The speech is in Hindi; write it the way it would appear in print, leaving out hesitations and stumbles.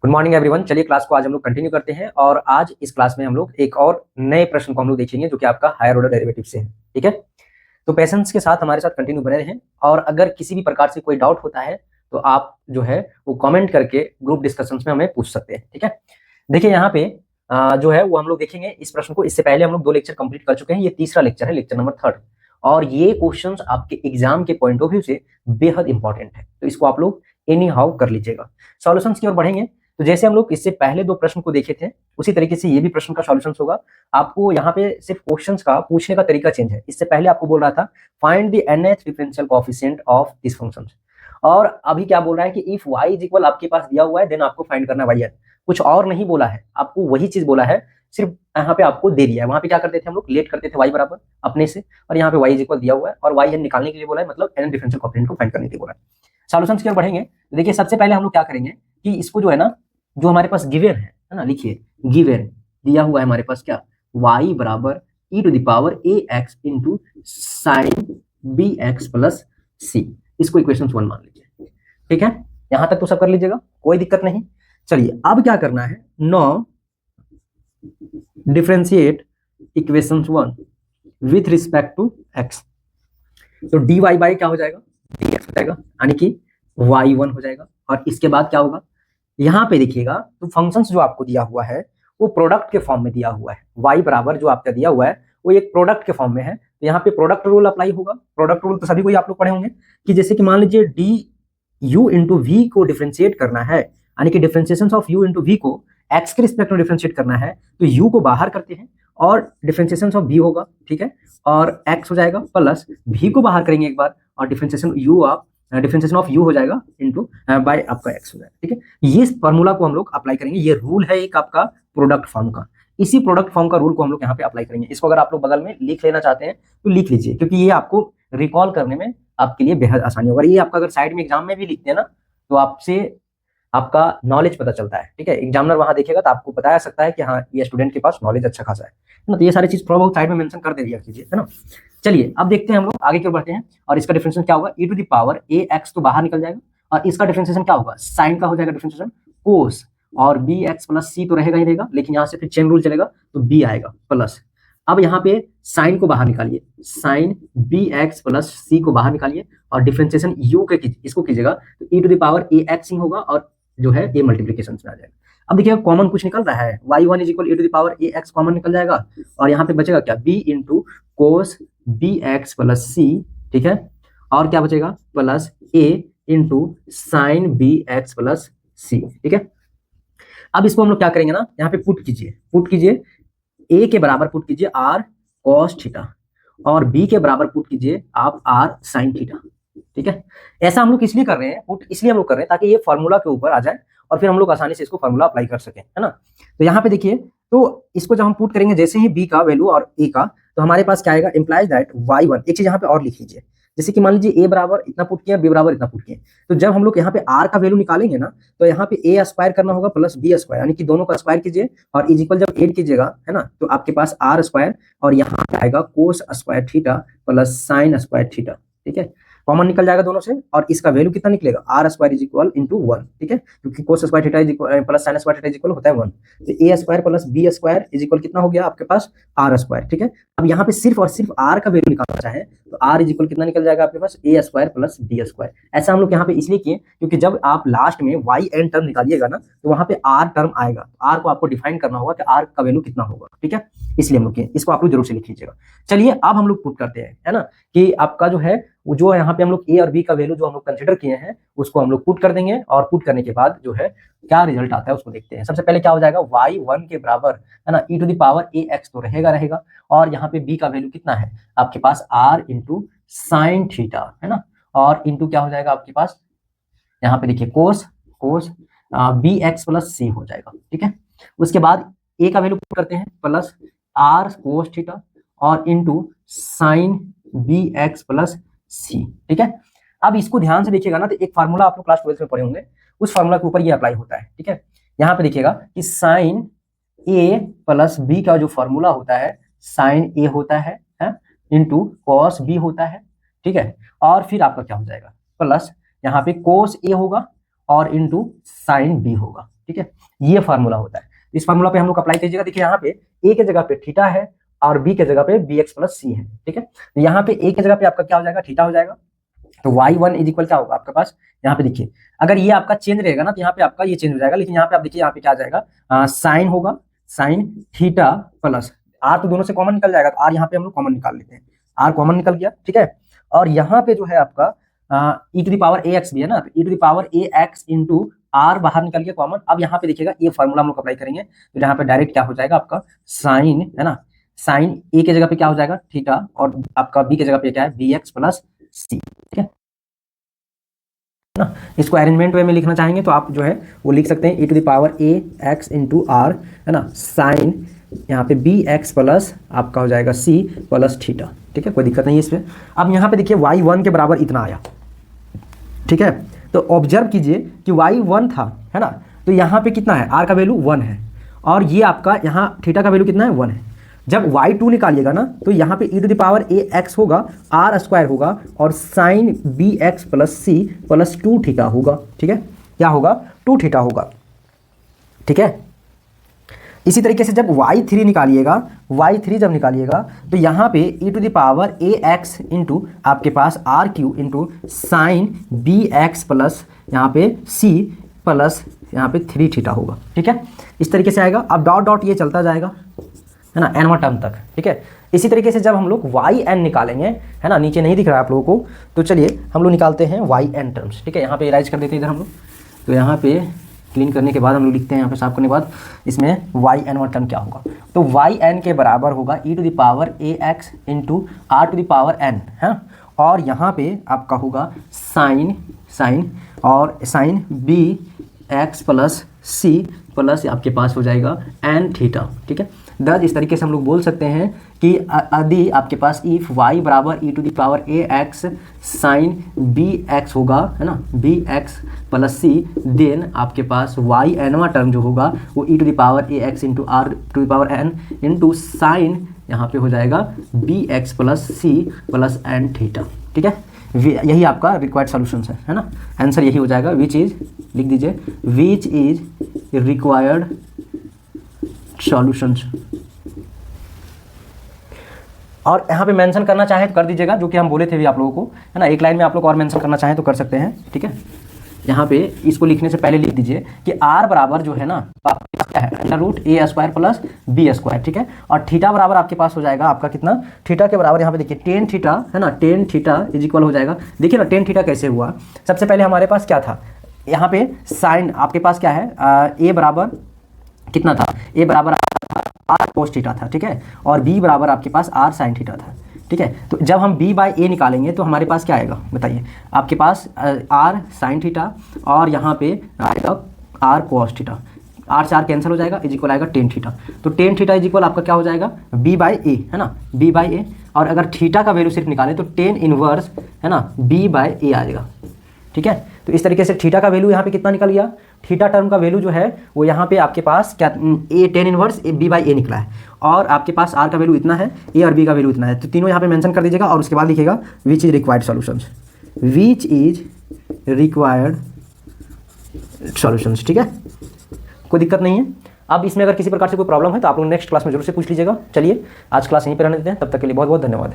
Good morning everyone. चलिए क्लास को आज हम लोग कंटिन्यू करते हैं और आज इस क्लास में हम लोग एक और नए प्रश्न को हम लोग देखेंगे जो कि आपका हायर ऑर्डर डेरिवेटिव से है। ठीक है, तो पेशेंस के साथ हमारे साथ कंटिन्यू बने रहें और अगर किसी भी प्रकार से कोई डाउट होता है तो आप जो है वो कमेंट करके ग्रुप डिस्कशंस में हमें पूछ सकते हैं। ठीक है, देखिए यहाँ पे जो है वो हम लोग देखेंगे इस प्रश्न को। इससे पहले हम लोग 2 लेक्चर कंप्लीट कर चुके हैं, ये तीसरा लेक्चर है, लेक्चर नंबर 3 और ये क्वेश्चंस आपके एग्जाम के पॉइंट ऑफ व्यू से बेहद इंपॉर्टेंट है, तो इसको आप लोग एनी हाउ कर लीजिएगा। सॉल्यूशंस की ओर बढ़ेंगे तो जैसे हम लोग इससे पहले 2 प्रश्न को देखे थे उसी तरीके से ये भी प्रश्न का सॉल्यूशंस होगा। आपको यहाँ पे सिर्फ क्वेश्चंस का पूछने का तरीका चेंज है। इससे पहले आपको बोल रहा था find the nth differential coefficient of this functions, और अभी क्या बोल रहा है कि इफ y इज इक्वल आपके पास दिया हुआ है देन आपको फाइंड करना है y, कुछ और नहीं बोला है, आपको वही चीज बोला है, सिर्फ यहाँ पे आपको दे दिया है। वहां पे क्या करते थे हम लोग, लेट करते थे y बराबर अपने से, और यहाँ पे y इज इक्वल दिया हुआ है और y निकालने के लिए बोला है, मतलब nth डिफरेंशियल कोएफिशिएंट को फाइंड करने के लिए बोला है। सॉल्यूशंस की ओर बढ़ेंगे तो देखिए सबसे पहले हम लोग क्या करेंगे कि इसको जो है ना, जो हमारे पास गिवन है ना, लिखिए गिवन दिया हुआ है हमारे पास क्या, y बराबर e to the power ax into sine bx plus c, इसको इक्वेशन 1 मान लीजिए। ठीक है, यहां तक तो सब कर लीजिएगा, कोई दिक्कत नहीं। चलिए अब क्या करना है, no differentiate equation 1 with respect to x, तो dy बाई क्या हो जाएगा, dx हो जाएगा, यानी कि y1 हो जाएगा। और इसके बाद क्या होगा, यहाँ पे देखिएगा तो फंक्शंस जो आपको दिया हुआ है वो प्रोडक्ट के फॉर्म में दिया हुआ है। y बराबर जो आपका दिया हुआ है वो एक प्रोडक्ट के फॉर्म में है, तो यहाँ पे प्रोडक्ट रूल अप्लाई होगा। प्रोडक्ट रूल तो सभी को ही आप लोग पढ़े होंगे कि जैसे कि मान लीजिए डी यू इंटू वी को डिफ्रेंशिएट करना है, यानी कि differentiation of U into V को एक्स के रिस्पेक्ट में डिफ्रेंशिएट करना है, तो यू को बाहर करते हैं और डिफ्रेंशिएशन ऑफ वी होगा, ठीक है, और एक्स हो जाएगा प्लस वी को बाहर करेंगे एक बार और डिफ्रेंशिएशन यू आप डिफरेंशिएशन ऑफ यू हो जाएगा इनटू बाय आपका एक्स हो जाएगा। ठीक है, ये फार्मूला को हम लोग अप्लाई करेंगे, ये रूल है एक आपका प्रोडक्ट फॉर्म का, इसी प्रोडक्ट फॉर्म का रूल को हम लोग यहाँ पे अप्लाई करेंगे। इसको अगर आप लोग बगल में लिख लेना चाहते हैं तो लिख लीजिए, क्योंकि ये आपको रिकॉल करने में आपके लिए बेहद आसानी होगा। ये आपका अगर साइड में एग्जाम में भी लिखते हैं ना तो आपसे आपका नॉलेज पता चलता है। ठीक है, एग्जामिनर वहां देखेगा तो आपको बता सकता है कि हाँ ये स्टूडेंट के पास नॉलेज अच्छा खासा है ना, तो ये सारी चीज थोड़ा बहुत साइड में मेंशन कर दे दिया कीजिए, है ना। चलिए अब देखते हैं हम लोग आगे क्यों बढ़ते हैं, और इसका डिफरेंशिएशन क्या होगा, e to the power a x तो बाहर निकल जाएगा, और इसका डिफरेंशिएशन क्या होगा, साइन का हो जाएगा डिफरेंशिएशन कोस, और bx प्लस c तो रहेगा ही रहेगा, लेकिन यहाँ से फिर चेन रूल चलेगा तो b आएगा प्लस। अब यहाँ पे साइन को बाहर निकालिए, साइन bx प्लस c को बाहर निकालिए और डिफरेंशिएशन u के इसको कीजिएगा तो e to the power ax ही होगा, और जो है ये मल्टीप्लिकेशन में आ जाएगा। अब देखिए कॉमन कुछ निकल रहा है, y1 is equal e to the power ax common निकल जाएगा, और यहाँ पे बचेगा क्या, b into cos bx plus c, ठीक है, और क्या बचेगा प्लस a into sine bx plus c। ठीक है, अब इसको हम लोग क्या करेंगे ना, यहाँ पे पुट कीजिए a के बराबर पुट कीजिए r cos थीटा, और b के बराबर पुट कीजिए आप r sin थीटा। ठीक है, ऐसा हम लोग इसलिए कर रहे हैं, पुट इसलिए हम लोग कर रहे हैं ताकि ये फॉर्मूला के ऊपर आ जाए और फिर हम लोग आसानी से इसको फॉर्मूला अप्लाई कर सकें, है ना। तो यहाँ पे देखिए, तो इसको जब हम पुट करेंगे जैसे ही b का वैल्यू और a का, तो हमारे पास क्या आएगा, इंप्लाइज दैट y1, एक चीज यहाँ पे और लिख लीजिए, जैसे कि मान लीजिए a बराबर इतना पुट किया, b बराबर इतना पुट किया, तो जब हम लोग यहाँ पे r का वैल्यू निकालेंगे ना तो यहाँ पे a स्क्वायर करना होगा प्लस b स्क्वायर, यानी कि दोनों का स्क्वायर कीजिए और इज इक्वल जब ऐड कीजिएगा, है ना, तो आपके पास r स्क्वायर और यहाँ आएगा कोस square theta plus sine square theta. ठीक है, कॉमन निकल जाएगा दोनों से, और इसका वैल्यू कितना निकलेगा, R square is equal into 1। ठीक है, क्योंकि cos square theta is equal plus sine square theta is equal होता है 1, तो A square plus B square is equal कितना हो गया आपके पास, आर स्क्वायर। ठीक है, अब यहाँ पे सिर्फ और सिर्फ आर का वैल्यू निकालना चाहे तो आर इज इक्वल कितना निकल जाएगा आपके पास, ए स्क्वायर प्लस बी स्क्वायर। ऐसा हम लोग यहाँ पे इसलिए किए क्योंकि जब आप लास्ट में वाई एन टर्म निकालिएगा ना तो वहां पे आर टर्म आएगा, आर को आपको डिफाइन करना होगा कि आर का वैल्यू कितना होगा। ठीक है, इसलिए हम लोग किए, इसको आप लोग जरूर से लिख लीजिएगा। चलिए अब हम लोग पुट करते हैं, है ना, कि आपका जो है वो जो यहाँ पे हम लोग ए और बी का वैल्यू जो हम लोग कंसिडर किए हैं उसको हम लोग पुट कर देंगे, और पुट करने के बाद जो है क्या रिजल्ट आता है उसको देखते हैं। सबसे पहले क्या हो जाएगा, y1 के बराबर, है ना, e to the power ax तो रहेगा, और यहाँ पे b का वैल्यू कितना है आपके पास, r इंटू साइन थीटा, है ना, और इंटू क्या हो जाएगा आपके पास, यहाँ पे देखिए कोस bx प्लस c हो जाएगा। ठीक है, उसके बाद a का वैल्यू पुट करते हैं प्लस r कोस थीटा और into sine bx plus c। ठीक है, अब इसको ध्यान से देखिएगा ना तो एक फार्मूला आप लोग क्लास 12 में पढ़े होंगे, उस फार्मूला के ऊपर ये अप्लाई होता है। ठीक है, यहाँ पे देखिएगा कि साइन a प्लस b का जो फार्मूला होता है, साइन a होता है इंटू कॉस b होता है। ठीक है, और फिर आपका क्या हो जाएगा, प्लस यहाँ पे कोस a होगा और इंटू साइन b होगा। ठीक है, ये फार्मूला होता है। इस फार्मूला पे हम लोग अप्लाई कीजिएगा। देखिए यहाँ पे ए के जगह पे थीटा है और बी के जगह पे बी एक्स प्लस सी है, ठीक है। तो यहाँ पे ए के जगह पे आपका क्या हो जाएगा, थीटा हो जाएगा। तो y1 इज इक्वल क्या होगा आपके पास, यहाँ पे देखिए अगर ये आपका चेंज रहेगा ना तो यहाँ पे आपका ये चेंज हो जाएगा, लेकिन यहाँ पे आप देखिए यहाँ पे क्या आ जाएगा, साइन होगा, साइन थीटा प्लस आर, तो दोनों से कॉमन निकल जाएगा, तो आर यहाँ पे हम लोग कॉमन निकाल लेते हैं, आर कॉमन निकल गया, ठीक है। और यहाँ पे जो है आपका E to the power A X भी है ना, तो E to the power A X into R बाहर निकल गया कॉमन। अब यहाँ पे देखिएगा ये फॉर्मूला हम लोग अप्लाई करेंगे, तो यहाँ पे डायरेक्ट क्या हो जाएगा आपका साइन, है ना, साइन ए के जगह पे क्या हो जाएगा थीटा, और आपका बी के जगह पे क्या है बी एक्स प्लस सी, ठीक है ना। इसको अरेंजमेंट वे में लिखना चाहेंगे तो आप जो है वो लिख सकते हैं E to the power A X into R, है ना, साइन यहाँ पे बी एक्स प्लस आपका हो जाएगा सी प्लस थीटा, ठीक है, कोई दिक्कत नहीं है इस पर। अब यहाँ पे देखिए y1 के बराबर इतना आया, ठीक है। तो ऑब्जर्व कीजिए कि y1 था, है ना, तो यहाँ पे कितना है, r का वैल्यू 1 है, और ये आपका यहाँ थीटा का वैल्यू कितना है 1 है। जब y2 निकालिएगा ना तो यहाँ पे E to the power A X होगा, आर स्क्वायर होगा, और sine B X plus C plus 2 theta होगा, ठीक है, क्या होगा 2 थीटा होगा, ठीक है। इसी तरीके से जब y3 निकालिएगा, y3 जब निकालिएगा तो यहाँ पे E to the power A X into आपके पास R Q into sine B X plus यहाँ पे सी प्लस यहाँ पे 3 थीटा होगा, ठीक है। इस तरीके से आएगा। अब डॉट डॉट ये चलता जाएगा, है ना, एनवा टर्म तक, ठीक है। इसी तरीके से जब हम लोग वाई एन निकालेंगे, है ना, नीचे नहीं दिख रहा है आप लोगों को, तो चलिए हम लोग निकालते हैं वाई एन टर्म्स, ठीक है। यहाँ पे इराइज कर देते हैं इधर हम लोग, तो यहाँ पे क्लीन करने के बाद हम लोग लिखते हैं, यहाँ पे साफ करने के बाद इसमें वाई एन टर्म क्या होगा, तो वाई एन के बराबर होगा E to the power A X into R to the power N, है, और यहाँ पे आपका होगा साइन और sine B X plus C plus आपके पास हो जाएगा एन थीटा, ठीक है। दर्ज इस तरीके से हम लोग बोल सकते हैं कि यदि आपके पास इफ y बराबर E to the power A X sine B X होगा, है ना, B X plus C, then आपके पास y एनवा टर्म जो होगा वो E to the power A X into R to the power N into sine यहाँ पे हो जाएगा B X plus C plus N theta, ठीक है। यही आपका रिक्वायर्ड सॉल्यूशन है ना, आंसर यही हो जाएगा, विच इज, लिख दीजिए, विच इज रिक्वायर्ड सॉल्यूशंस। और यहाँ पे मेंशन करना चाहे तो कर दीजिएगा, जो कि हम बोले थे भी आप लोगों को, है ना, एक लाइन में आप लोग और मेंशन करना चाहें तो कर सकते हैं, ठीक है। यहाँ पे इसको लिखने से पहले लिख दीजिए कि r बराबर जो है ना क्या है, अंडर रूट ए स्क्वायर प्लस बी स्क्वायर, ठीक है। और थीटा बराबर आपके पास हो जाएगा आपका कितना, थीटा के बराबर यहाँ पे देखिए टेन थीटा, है ना, टेन थीटा इज इक्वल हो जाएगा। देखिए ना टेन थीटा कैसे हुआ, सबसे पहले हमारे पास क्या था, यहाँ पे साइन आपके पास क्या है, ए बराबर कितना था, ए बराबर आर कोस थीटा था, ठीक है, और बी बराबर आपके पास आर साइन थीटा था, ठीक है। तो जब हम b बाई ए निकालेंगे तो हमारे पास क्या आएगा बताइए, आपके पास आर साइन थीटा और यहाँ पे आएगा आर कोस थीटा, आर से आर कैंसिल हो जाएगा, इज इक्वल आएगा टेन थीटा। तो टेन थीटा इज इक्वल आपका क्या हो जाएगा b बाई ए, है ना, b बाई ए, और अगर थीटा का वैल्यू सिर्फ निकालें तो टेन इनवर्स, है ना, b बाई ए आएगा, ठीक है। तो इस तरीके से थीटा का वैल्यू यहाँ पे कितना निकल गया, थीटा टर्म का वैल्यू जो है वो यहाँ पे आपके पास क्या, ए टेन इनवर्स बी बाई ए निकला है, और आपके पास आर का वैल्यू इतना है, ए और बी का वैल्यू इतना है, तो तीनों यहाँ पे मेंशन कर दीजिएगा, और उसके बाद लिखिएगा which is required solutions, which is required solutions, ठीक है, कोई दिक्कत नहीं है। अब इसमें अगर किसी प्रकार से कोई प्रॉब्लम है तो आप लोग नेक्स्ट क्लास में जरूर से पूछ लीजिएगा। चलिए आज क्लास यहीं पर रहने देते हैं, तब तक के लिए बहुत बहुत धन्यवाद।